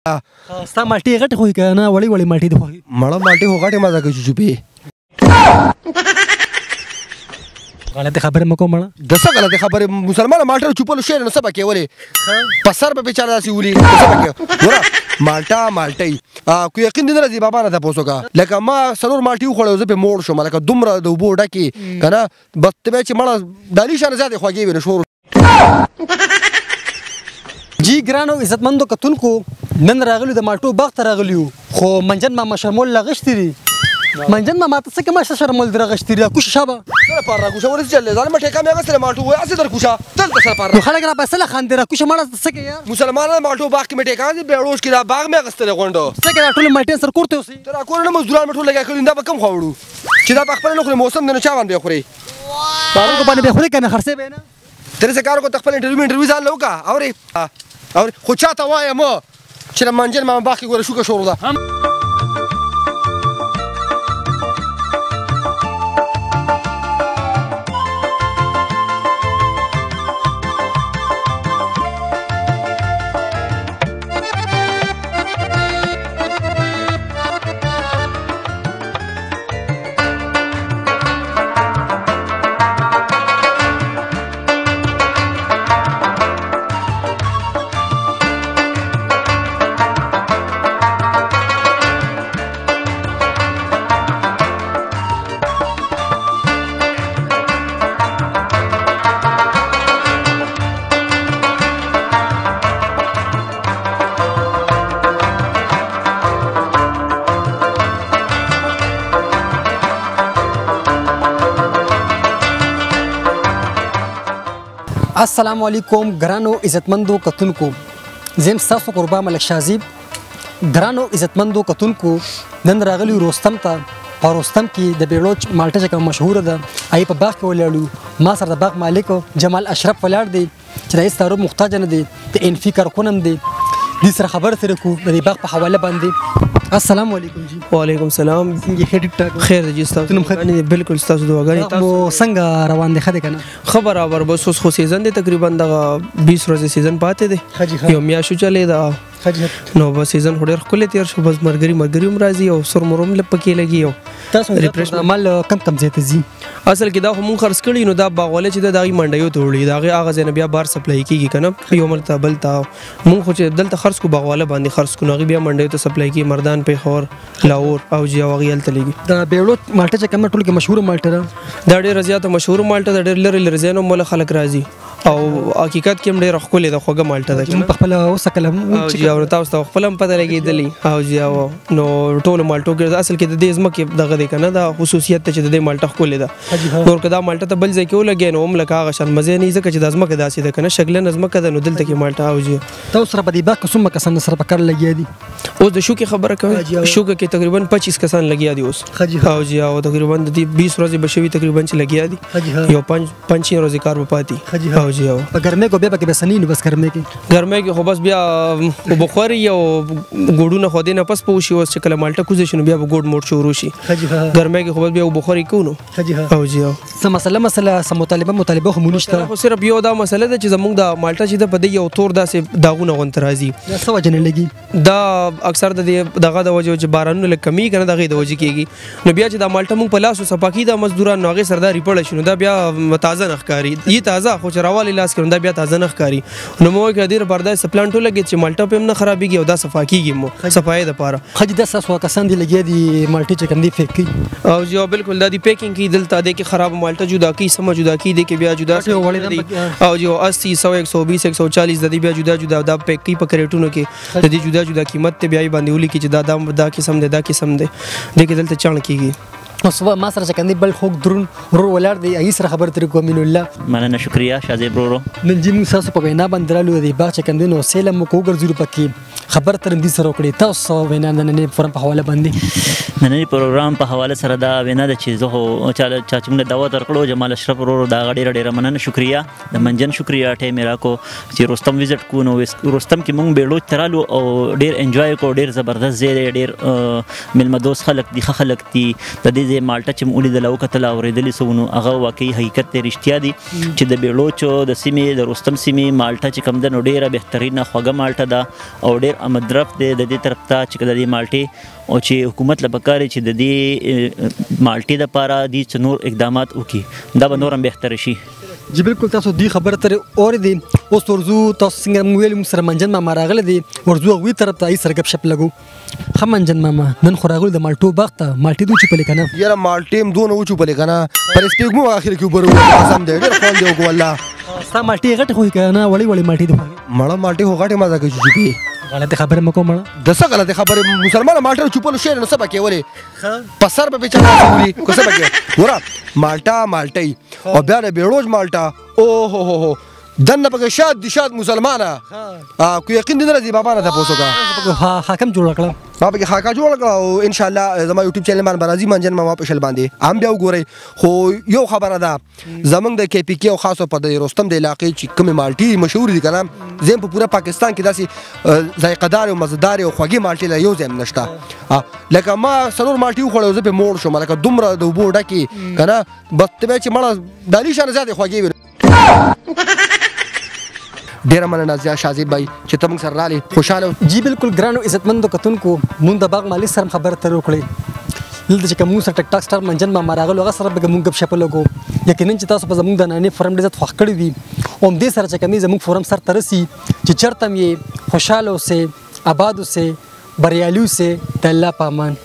ستا مالټې غټې خوښي که نه وړې وړې مالټې دې خوښي؟ مړه مالټې خو غټې مزه کوي چوپې. غلطې خبرې مه کوه مړه. د څه غلطې خبرې؟ مسلمانه مالټه چوپلو شی نو څه به کېولې؟ په سر به بېچاره داسې ولي څه به کې؟ ګوره مالټه مالټۍ کو یقین دې نه راځي بابا نه تپوس وکړه. لکه ما 4 مالټې وخوړې زه پې موړ شوم لکه دومره د اوبو ډکې که نه بس ته بیا چې مړه ډالي شانې زیاتې خوږې وې نو شور. جی ګرانو عزتمندو کتونکو نن راغلیو د مالټو باغ ته راغلیو خو منجن ماما شرمول راغشتي دي. منجن ماما ته څه کومه شرمول دي راغشتي دي کوشه شابه سره پار راکوشه ورس چلې ځان مټه کمه غسل مالټو وای اسه در کوشه دلته سره پار نو خلک را پسله خاندي را کوشه مړه څه کوي یار مسلمانانو مالټو باغ کې مټه کاندي بیړوش کې دا باغ مې غسل غونډو څه کوي ټول مالټې سر کوړته اوسې تر کور نه مزدوران مټو لګا کړي دا به کم خوړو چې دا په خپل نه خوري موسم نه چا باندې خوري بارو کو باندې به خوري کنه خرڅه به نه تر څه کار کو خپل انټرویو ځان لوکا اوري خو چاته وایم چې منجن ماما باغ کې ګوره شو کا شروع ده. السلام علیکم ګرانو عزتمندو کتونکو زم ستاسو قربا ملک شازیب. ګرانو عزتمندو کتونکو نن راغلی رستم ته په رستم کې د بیړوچ مالټه چې کوم مشهوره ده ای په باغ کې ولاړو ما سره د باغ مالک جمال اشرف ولاړ دی چې د هیڅ تعارف محتاج نه دی د انفي کارکونم دی دې سره خبره سره کو د باغ په حواله باندې. السلام علیکم جی. وعلیکم السلام. څنګه ښه ټیک ټاک خیر دی تاسو نو بالکل تاسو دعاګانې تاسو څنګه روان دي خده کنه خبر اور بس اوس خو سیزن دی تقریبا د 20 ورځې سیزن پاتې دی یو میاشو چلے دا نو بس سیزن هډر خپل تیر شو بس مرګري هم راځي او سر مرم لپکې لګي او تاسو ریفریش عمل کم زیاته زی اصل کې دا هم خرڅ کړي نو دا باغواله چې دا دغه منډیو توړي دا هغه ځنه بیا بار سپلای کیږي کنه یو مرته بلتا مونږ خو چې دلته خرڅ کو باغواله باندې خرڅ کو نو بیا منډیو ته سپلای کی مردان په خور لاور او جی او غیل تلګي دا بیړو مالټه چې کوم ټول کې مشهور مالټه ده دا ډېر زیاته مشهور مالټه ده ډېر لري زینو مول خلک راځي او حقیقت کې ډېر خپل د خوګه مالټه ده په خپل وسکلم چې او تاسو خپل هم پته لګیدلی او جی او نو ټول مالټو کې اصل کې د دې ځمکه دغه دی کنه دا خصوصیت چې د مالټه خپل ده نور کدا مالټه ته بل ځای کې ولګي نو هم لکه هغه شان مزه نه ځکه چې د ځمکه داسې ده کنه شکل نظمکه ده نو دلته کې مالټه او جی تاسو سره په دې باغ کوم کسان سره په کار لګیا دي اوس د شو کې خبره کوي شو کې تقریبا 25 کسان لګیا دي اوس او جی او تقریبا د 20 ورځې بشوي تقریبا چې لګیا دي یو 5 ورځې کار وپاتې او جی او په ګرمه کو بیا کې بسنین بس ګرمه کې خو بس بیا بخوري او ګوډونه خو دې نه پس پوشي اوس چې کله مالټه کوزې شنو بیا ګوډ موډ شروع شي ګرمه کې خو بس بیا بخوري کوو او جی او سم مسله سم مطالبه خو مونږ ته خو صرف یو دا مسله ده چې زموږ د مالټه چې د بده یو تور داسې داغونه غون ترازی دا څه وجه نه لګي دا اکثر دغه د وجه چې بارانونه لکه کمی کنه دغه د وجه کیږي نو بیا چې د مالټه مونږ په لاسو صفاکی د مزدوران نوغه سرداري پړل شنو دا بیا تازه نخکاری یی تازه خو چروالی لاس کړه دا بیا تازه نخکاری نو مو کې ډیر برداشت پلانټو لګی چې مالټه په نه خرابېږي او دا صفاکیږي مو صفای د پاره خج د ساسو کسان دی لګی دی مالټه چې کندي فیکی او جو بالکل د دې پیکینګ کی دلته د کې خراب مالټه جدا کی سم جدا کی د کې بیا جدا او جو 80 100 120 140 د دې بیا جدا دا پیک کی په کریټونو کې د دې جدا قیمت ته بیا باندې ولي کې چې دا قسم ده د کې دلته چان کیږي اوس ما سره چې کندي بل خوک درون ورو ولر دی ای سره خبر تر کوم الله مننه شکریا شازیب ورو نن جیم تاسو په وینا باندې رالو دی باغ چې کندي نو سیلم کو ګرځو پکې خبر تر دې سره وکړي تاسو وینا نه فورم په حواله باندې نن پروګرام په حواله سره دا وینا د چیزو چا چې موږ دعوت ورکړو جمال اشرف ورو دا ډېر مننه شکریا د منجن شکریا ټیم میرا کو چې رستم وزټ کو نو رستم کې موږ بیړو ترالو او ډېر انجوای کو ډېر زبردست زیره ډېر ملمدوس خلک دي د دې دې مالټه چې مولې د لو کتل اورېدلې سونو هغه واقعي حقیقت دی رښتیا دي چې د بیړوچو د سیمې د رستم سیمې مالټه چې کم ده نو ډیره بهترینه خوږه مالټه ده او ډیر امدرف دی د دې طرف ته چې د دې مالټې او چې حکومت له پکاري چې د دې مالټې لپاره دي چې نور اقدامات وکړي دا به نور هم بهتر شي. جی بالکل تاسو دی خبره تر اورېدې اوس ورځو تاسو څنګه موږ ویل موږ سره منجن ماما راغلی دی ورځو هغوی طرف ته یې سره ګپ شپ لګو ښه منجن ماما نن خو راغلو د مالټو باغ ته مالټې دې وچوپلې که نه یاره مالټې هم دونه وچوپلې که نه پر سپېږمو اخر کې اوبه راوړل دی ډېر خوند دی وکړو والله ستا مالټې غټې خوښې که نه وړې وړې مالټې دې خوښې مړه مالټې خو غټې مزه کوي چوچوپې غلطې خبرې مه کوه مړه د څه غلطې خبرې مسلمانه مالټه چوپلو شی نو څه پکې ولې په سر به بیچاره ولي که څه پکې ګوره مالټه مالټۍ او بیا د بیړوج مالټه او هو دنه پکې شاد دي شاد مسلمانه کو یقین دې نه راځي بابا نه تپوس وکړه حاکم جوړ کړه ما پکې خاکا جوړ کړه او ان شاء الله زما یوټیوب چینل باندې راځي منجن ماما په شل باندې هم بیا وګورئ خو یو خبره ده زمونږ د کې پی کې او خاصو په د رستم د علاقې چې کومې مالټې مشهور دي که نه زم په پوره پاکستان کې داسې ذایقهدار او مزهدار او خوږې مالټې لا یو ځای هم نشته لکه ما څلور مالټې وخوړې زه پرې موړ شوم لکه دومره د اوبو ډکې که نه بس ته به چې مړه د علي شانې زیاتې خوږې وي ډیره مننه زیات شازیب بھائی چې ته موږ سره رالې خوشحاله جی بالکل ګرانو عزتمندو کتونکو مونږ د باغ مالک سره خبره تر وکړې دلته چې کوم موږ سره ټک ټاک سټار منجن ماما راغلو هغه سره به موږ ګپ شپ لګو یقینا چې تاسو په زموږ د نانې فورم ډېر زیات خوښ کړي وي او همدې سره چې کومې زموږ فورم سر ته رسي چې چېرته هم یې خوشحاله اوسئ آباد اوسئ بریالي اوسئ د الله په امان.